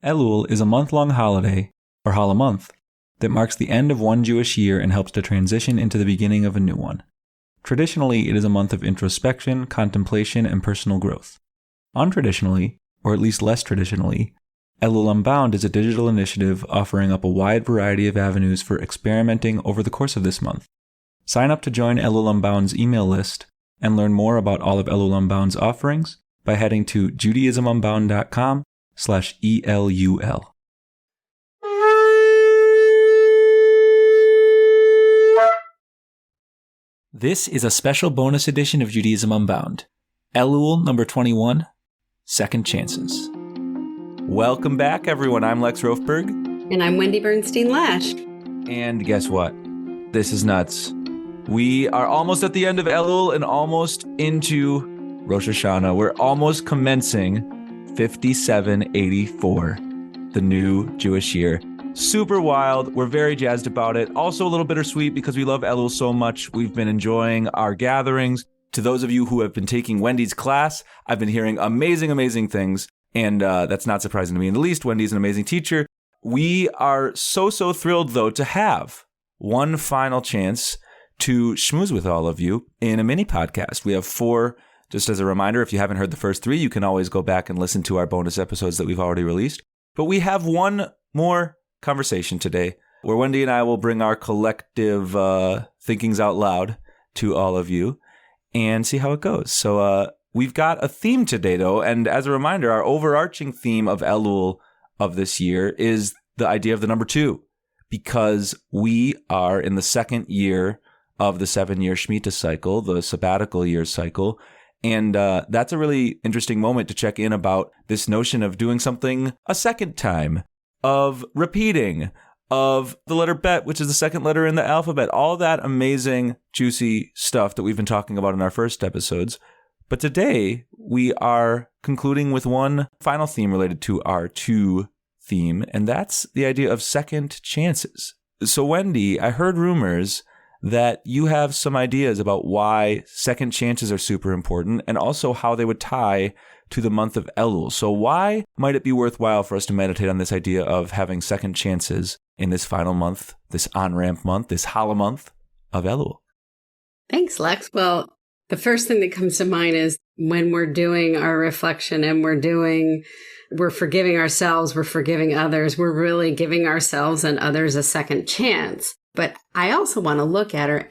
Elul is a month-long holiday, or Hol month, that marks the end of one Jewish year and helps to transition into the beginning of a new one. Traditionally, it is a month of introspection, contemplation, and personal growth. Untraditionally, or at least less traditionally, Elul Unbound is a digital initiative offering up a wide variety of avenues for experimenting over the course of this month. Sign up to join Elul Unbound's email list and learn more about all of Elul Unbound's offerings by heading to judaismunbound.com/ELUL. This is a special bonus edition of Judaism Unbound, Elul number 21, Second Chances. Welcome back, everyone. I'm Lex Rofberg. And I'm Wendy Bernstein-Lash. And guess what? This is nuts. We are almost at the end of Elul and almost into Rosh Hashanah. We're almost commencing 5784, the new Jewish year. Super wild. We're very jazzed about it. Also a little bittersweet because we love Elul so much. We've been enjoying our gatherings. To those of you who have been taking Wendy's class, I've been hearing amazing, amazing things. And that's not surprising to me in the least. Wendy's an amazing teacher. We are so thrilled, though, to have one final chance to schmooze with all of you in a mini podcast. We have 4. Just as a reminder, if you haven't heard the first 3, you can always go back and listen to our bonus episodes that we've already released. But we have one more conversation today where Wendy and I will bring our collective thinkings out loud to all of you and see how it goes. So we've got a theme today, though. And as a reminder, our overarching theme of Elul of this year is the idea of the number 2, because we are in the second year of the 7-year Shemitah cycle, the sabbatical year cycle. And that's a really interesting moment to check in about this notion of doing something a second time, of repeating, of the letter Bet, which is the second letter in the alphabet, all that amazing, juicy stuff that we've been talking about in our first episodes. But today, we are concluding with one final theme related to our 2 theme, and that's the idea of second chances. So, Wendy, I heard rumors that you have some ideas about why second chances are super important and also how they would tie to the month of Elul. So why might it be worthwhile for us to meditate on this idea of having second chances in this final month, this on-ramp month, this Hol month of Elul? Thanks, Lex. Well, the first thing that comes to mind is when we're doing our reflection and we're forgiving ourselves, we're forgiving others, we're really giving ourselves and others a second chance. But I also want to look at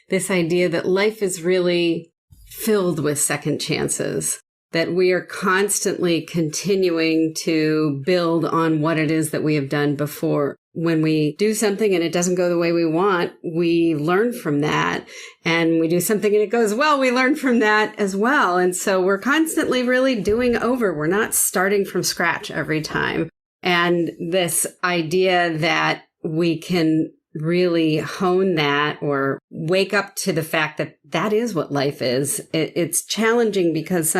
this idea that life is really filled with second chances, that we are constantly continuing to build on what it is that we have done before. When we do something and it doesn't go the way we want, we learn from that. And we do something and it goes well, we learn from that as well. And so we're constantly really doing over. We're not starting from scratch every time. And this idea that we can really hone that or wake up to the fact that that is what life is. It's challenging because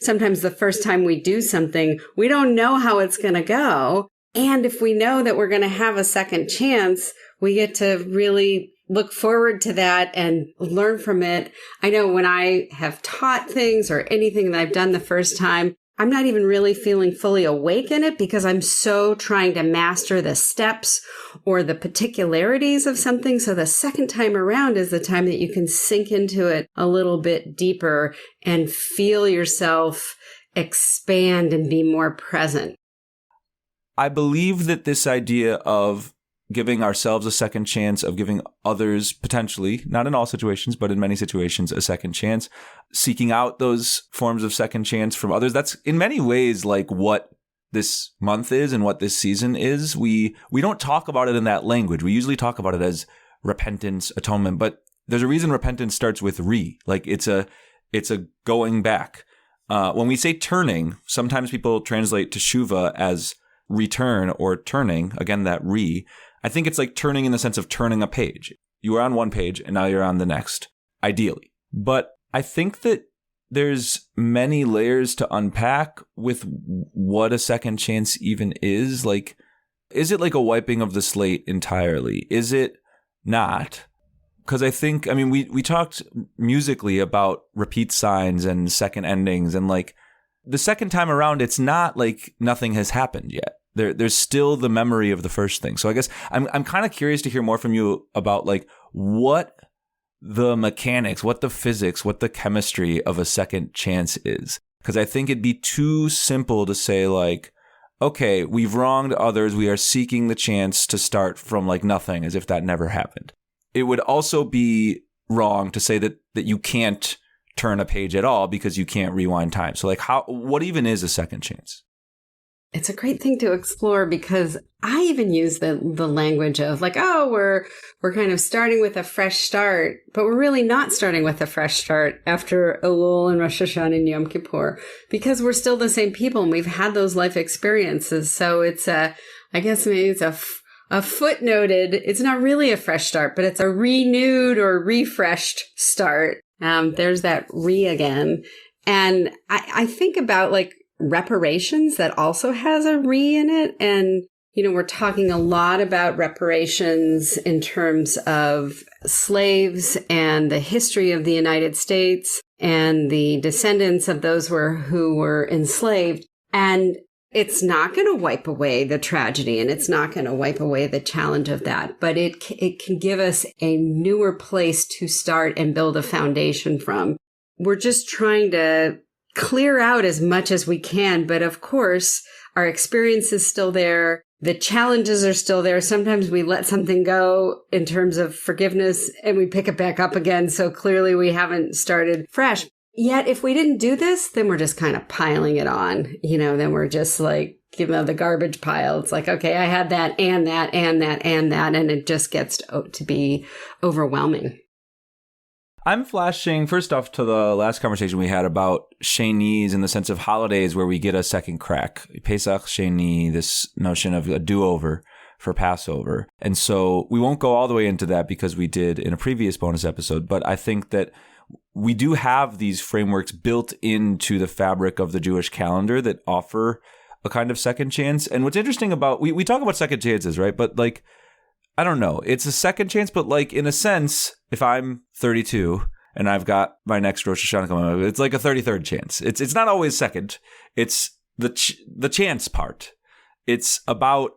sometimes the first time we do something, we don't know how it's going to go. And if we know that we're going to have a second chance, we get to really look forward to that and learn from it. I know when I have taught things or anything that I've done the first time, I'm not even really feeling fully awake in it because I'm so trying to master the steps or the particularities of something. So the second time around is the time that you can sink into it a little bit deeper and feel yourself expand and be more present. I believe that this idea of giving ourselves a second chance, of giving others potentially, not in all situations, but in many situations, a second chance, seeking out those forms of second chance from others. That's in many ways like what this month is and what this season is. We don't talk about it in that language. We usually talk about it as repentance, atonement, but there's a reason repentance starts with like it's a going back. When we say turning, sometimes people translate teshuva as return or turning, again, that I think it's like turning in the sense of turning a page. You were on one page and now you're on the next, ideally. But I think that there's many layers to unpack with what a second chance even is. Like, is it like a wiping of the slate entirely? Is it not? Because we talked musically about repeat signs and second endings, and like the second time around, it's not like nothing has happened yet. There's still the memory of the first thing. So I guess I'm kind of curious to hear more from you about like what the mechanics, what the physics, what the chemistry of a second chance is. Because I think it'd be too simple to say like, okay, we've wronged others. We are seeking the chance to start from like nothing, as if that never happened. It would also be wrong to say that you can't turn a page at all because you can't rewind time. So like what even is a second chance? It's a great thing to explore because I even use the language of like, oh, we're kind of starting with a fresh start, but we're really not starting with a fresh start after Elul and Rosh Hashanah and Yom Kippur because we're still the same people and we've had those life experiences. So it's I guess maybe it's a footnoted, it's not really a fresh start, but it's a renewed or refreshed start. There's that again. And I think about like reparations that also has a in it. And, we're talking a lot about reparations in terms of slaves and the history of the United States and the descendants of those who were enslaved. And it's not going to wipe away the tragedy and it's not going to wipe away the challenge of that, but it can give us a newer place to start and build a foundation from. We're just trying to clear out as much as we can. But of course, our experience is still there. The challenges are still there. Sometimes we let something go in terms of forgiveness and we pick it back up again. So clearly we haven't started fresh. Yet if we didn't do this, then we're just kind of piling it on, then we're just like, the garbage pile. It's like, okay, I had that and that and that and that. And it just gets to be overwhelming. I'm flashing first off to the last conversation we had about Sheni's in the sense of holidays where we get a second crack. Pesach, Sheni, this notion of a do-over for Passover. And so we won't go all the way into that because we did in a previous bonus episode, but I think that we do have these frameworks built into the fabric of the Jewish calendar that offer a kind of second chance. And what's interesting about, we talk about second chances, right? But like, I don't know. It's a second chance, but like in a sense, if I'm 32 and I've got my next Rosh Hashanah coming up, it's like a 33rd chance. It's not always second. It's the chance part. It's about,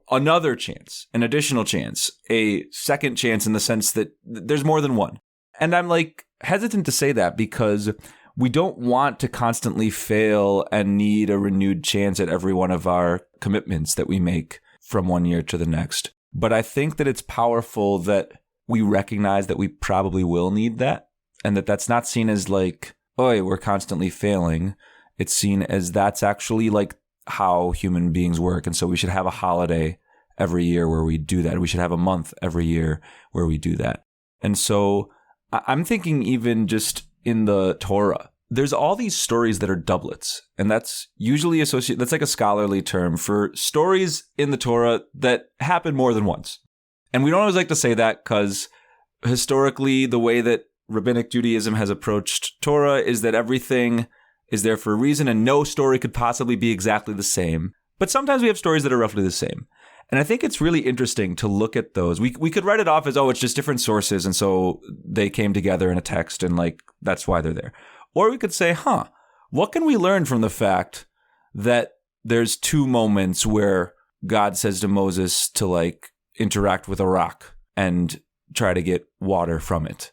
another chance, an additional chance, a second chance in the sense that there's more than one. And I'm like hesitant to say that because we don't want to constantly fail and need a renewed chance at every one of our commitments that we make from one year to the next. But I think that it's powerful that we recognize that we probably will need that and that that's not seen as like, we're constantly failing. It's seen as that's actually like how human beings work. And so we should have a holiday every year where we do that. We should have a month every year where we do that. And so I'm thinking even just in the Torah, there's all these stories that are doublets, and that's usually associated, that's like a scholarly term for stories in the Torah that happen more than once. And we don't always like to say that because historically, the way that Rabbinic Judaism has approached Torah is that everything is there for a reason and no story could possibly be exactly the same. But sometimes we have stories that are roughly the same. And I think it's really interesting to look at those. We could write it off as, it's just different sources, and so they came together in a text, and like that's why they're there. Or we could say, what can we learn from the fact that there's two moments where God says to Moses to like interact with a rock and try to get water from it?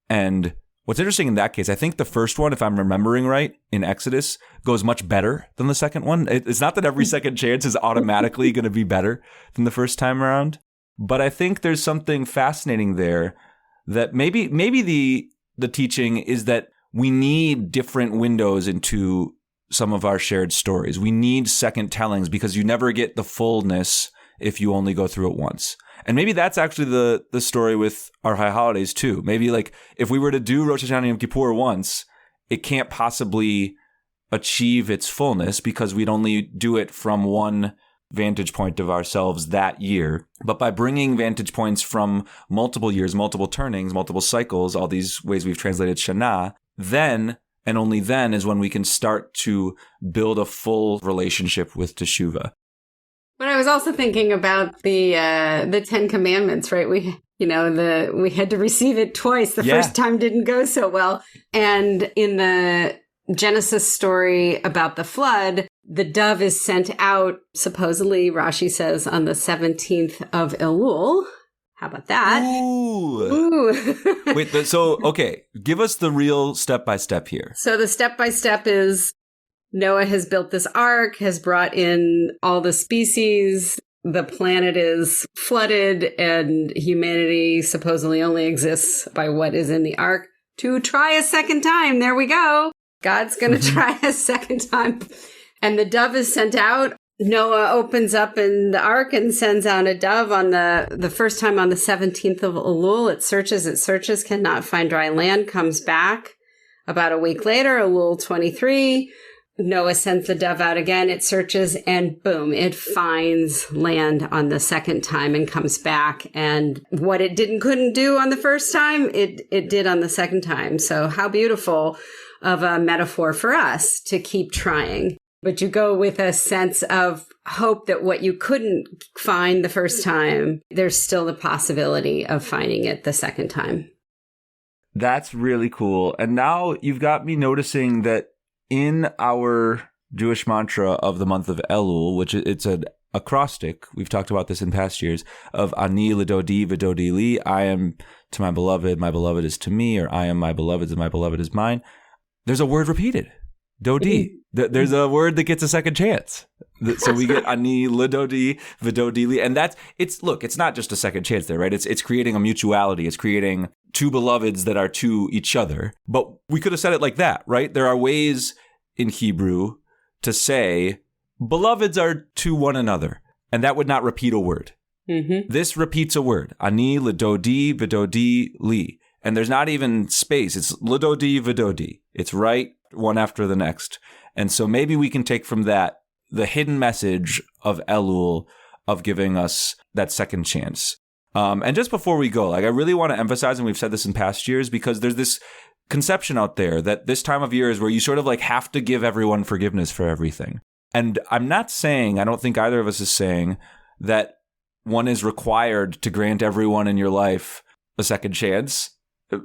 And what's interesting in that case, I think the first one, if I'm remembering right, in Exodus, goes much better than the second one. It's not that every second chance is automatically going to be better than the first time around, but I think there's something fascinating there that maybe the teaching is that we need different windows into some of our shared stories. We need second tellings because you never get the fullness if you only go through it once. And maybe that's actually the story with our high holidays too. Maybe like if we were to do Rosh Hashanah and Yom Kippur once, it can't possibly achieve its fullness because we'd only do it from one vantage point of ourselves that year. But by bringing vantage points from multiple years, multiple turnings, multiple cycles, all these ways we've translated Shana, then and only then is when we can start to build a full relationship with Teshuvah. But I was also thinking about the 10 Commandments, right? We had to receive it twice. The first time didn't go so well. And in the Genesis story about the flood, the dove is sent out, supposedly, Rashi says, on the 17th of Elul. How about that? Ooh. Wait, okay, give us the real step-by-step here. So the step-by-step is Noah has built this ark, has brought in all the species, the planet is flooded, and humanity supposedly only exists by what is in the ark to try a second time. There we go. God's going to try a second time. And the dove is sent out. Noah opens up in the ark and sends out a dove on the first time on the 17th of Elul. It searches, cannot find dry land, comes back. About a week later, Elul 23, Noah sends the dove out again. It searches and boom, it finds land on the second time and comes back. And what it couldn't do on the first time, it did on the second time. So how beautiful of a metaphor for us to keep trying. But you go with a sense of hope that what you couldn't find the first time, there's still the possibility of finding it the second time. That's really cool. And now you've got me noticing that in our Jewish mantra of the month of Elul, which it's an acrostic, we've talked about this in past years, of Ani L'Dodi V'Dodi Li, I am to my beloved is to me, or I am my beloved's and my beloved is mine. There's a word repeated, Dodi. There's a word that gets a second chance. So we get Ani L'Dodi V'Dodi Li. And it's not just a second chance there, right? It's creating a mutuality. It's creating two beloveds that are to each other. But we could have said it like that, right? There are ways in Hebrew to say beloveds are to one another. And that would not repeat a word. Mm-hmm. This repeats a word. Ani L'Dodi V'Dodi Li. And there's not even space. It's L'Dodi V'Dodi. It's right one after the next. And so maybe we can take from that the hidden message of Elul of giving us that second chance. And just before we go, I really want to emphasize, and we've said this in past years, because there's this conception out there that this time of year is where you sort of have to give everyone forgiveness for everything. And I'm not saying, I don't think either of us is saying that one is required to grant everyone in your life a second chance,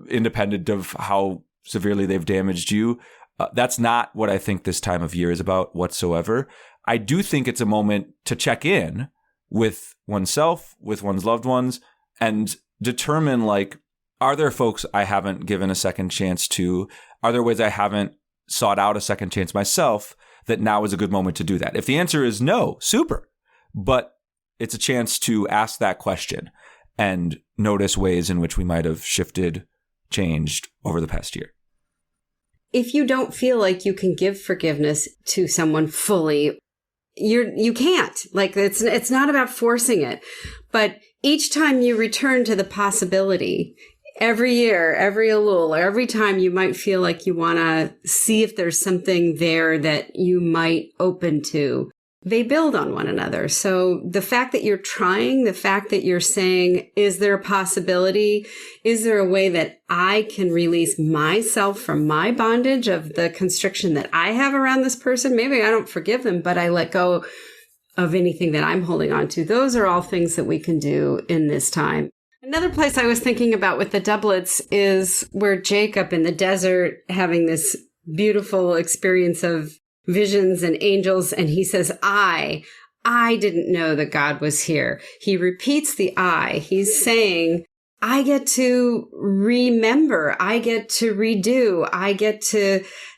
independent of how severely they've damaged you. That's not what I think this time of year is about whatsoever. I do think it's a moment to check in with oneself, with one's loved ones, and determine, are there folks I haven't given a second chance to? Are there ways I haven't sought out a second chance myself that now is a good moment to do that? If the answer is no, super. But it's a chance to ask that question and notice ways in which we might have shifted, changed over the past year. If you don't feel like you can give forgiveness to someone fully, you can't. It's not about forcing it. But each time you return to the possibility, every year, every Elul, every time you might feel like you want to see if there's something there that you might open to, they build on one another. So the fact that you're trying, the fact that you're saying, is there a possibility? Is there a way that I can release myself from my bondage of the constriction that I have around this person? Maybe I don't forgive them, but I let go of anything that I'm holding on to. Those are all things that we can do in this time. Another place I was thinking about with the doublets is where Jacob in the desert having this beautiful experience of visions and angels, and he says, I didn't know that God was here. He repeats the I. He's saying, I get to remember. I get to redo.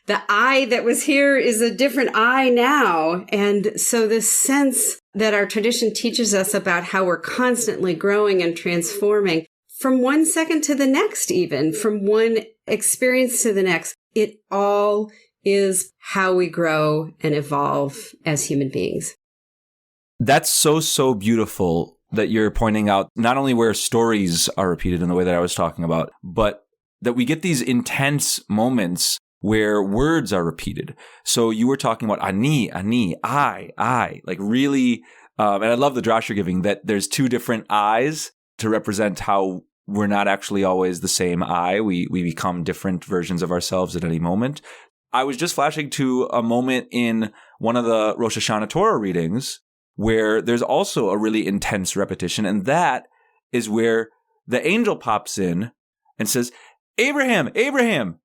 The I that was here is a different I now. And so this sense that our tradition teaches us about how we're constantly growing and transforming from one second to the next, even from one experience to the next, it all is how we grow and evolve as human beings. That's so beautiful that you're pointing out not only where stories are repeated in the way that I was talking about, but that we get these intense moments where words are repeated. So you were talking about ani, I, really, and I love the drash you're giving, that there's two different I's to represent how we're not actually always the same I. We become different versions of ourselves at any moment. I was just flashing to a moment in one of the Rosh Hashanah Torah readings where there's also a really intense repetition, and that is where the angel pops in and says, Abraham,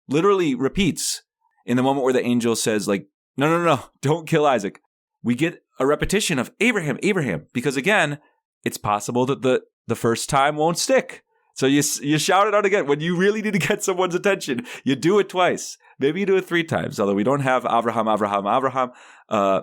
literally repeats in the moment where the angel says, like, no, don't kill Isaac, we get a repetition of Abraham, Abraham, because again, it's possible that the first time won't stick. So you shout it out again. When you really need to get someone's attention, you do it twice. Maybe you do it 3 times, although we don't have Abraham.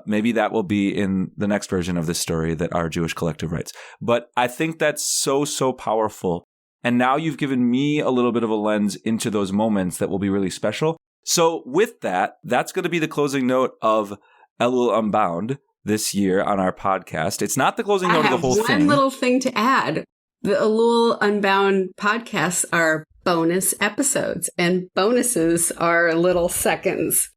Maybe that will be in the next version of this story that our Jewish collective writes. But I think that's so, so powerful. And now you've given me a little bit of a lens into those moments that will be really special. So with that, that's going to be the closing note of Elul Unbound this year on our podcast. It's not the closing note of the whole thing. I have one little thing to add. The Elul Unbound podcasts are bonus episodes, and bonuses are little seconds.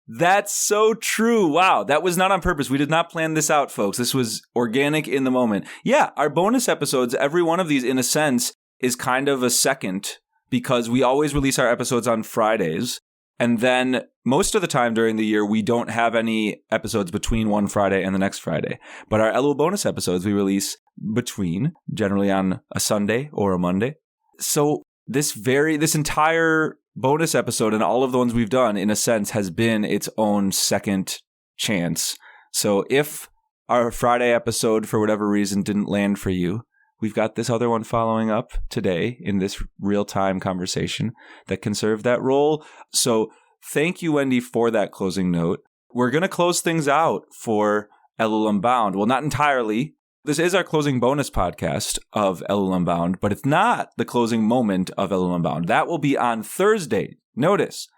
That's so true. Wow. That was not on purpose. We did not plan this out, folks. This was organic in the moment. Yeah, our bonus episodes, every one of these, in a sense, is kind of a second, because we always release our episodes on Fridays. And then most of the time during the year, we don't have any episodes between one Friday and the next Friday. But our Elul bonus episodes, we release between, generally on a Sunday or a Monday. So this entire bonus episode and all of the ones we've done, in a sense, has been its own second chance. So if our Friday episode, for whatever reason, didn't land for you, we've got this other one following up today in this real-time conversation that can serve that role. So thank you, Wendy, for that closing note. We're going to close things out for Elul Unbound. Well, not entirely. This is our closing bonus podcast of Elul Unbound, but it's not the closing moment of Elul Unbound. That will be on Thursday. Notice,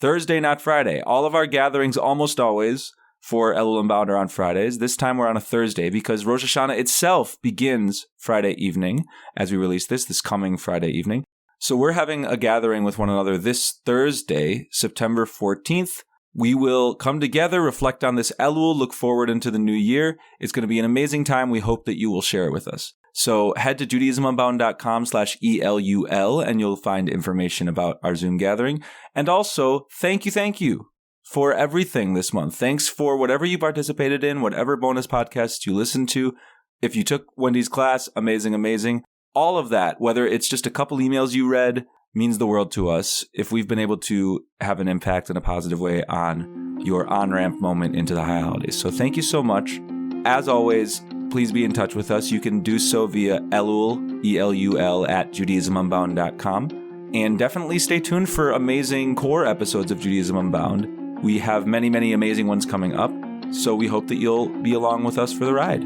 Thursday, not Friday. All of our gatherings almost always for Elul Unbound are on Fridays. This time we're on a Thursday because Rosh Hashanah itself begins Friday evening as we release this coming Friday evening. So we're having a gathering with one another this Thursday, September 14th. We will come together, reflect on this Elul, look forward into the new year. It's going to be an amazing time. We hope that you will share it with us. So head to judaismunbound.com/ELUL and you'll find information about our Zoom gathering. And also, thank you for everything this month. Thanks for whatever you participated in, whatever bonus podcasts you listened to. If you took Wendy's class, amazing. All of that, whether it's just a couple emails you read, means the world to us if we've been able to have an impact in a positive way on your on-ramp moment into the high holidays. So thank you so much. As always, please be in touch with us. You can do so via Elul, ELUL, at JudaismUnbound.com. And definitely stay tuned for amazing core episodes of Judaism Unbound. We have many, many amazing ones coming up. So we hope that you'll be along with us for the ride.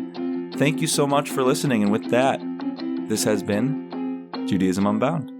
Thank you so much for listening. And with that, this has been Judaism Unbound.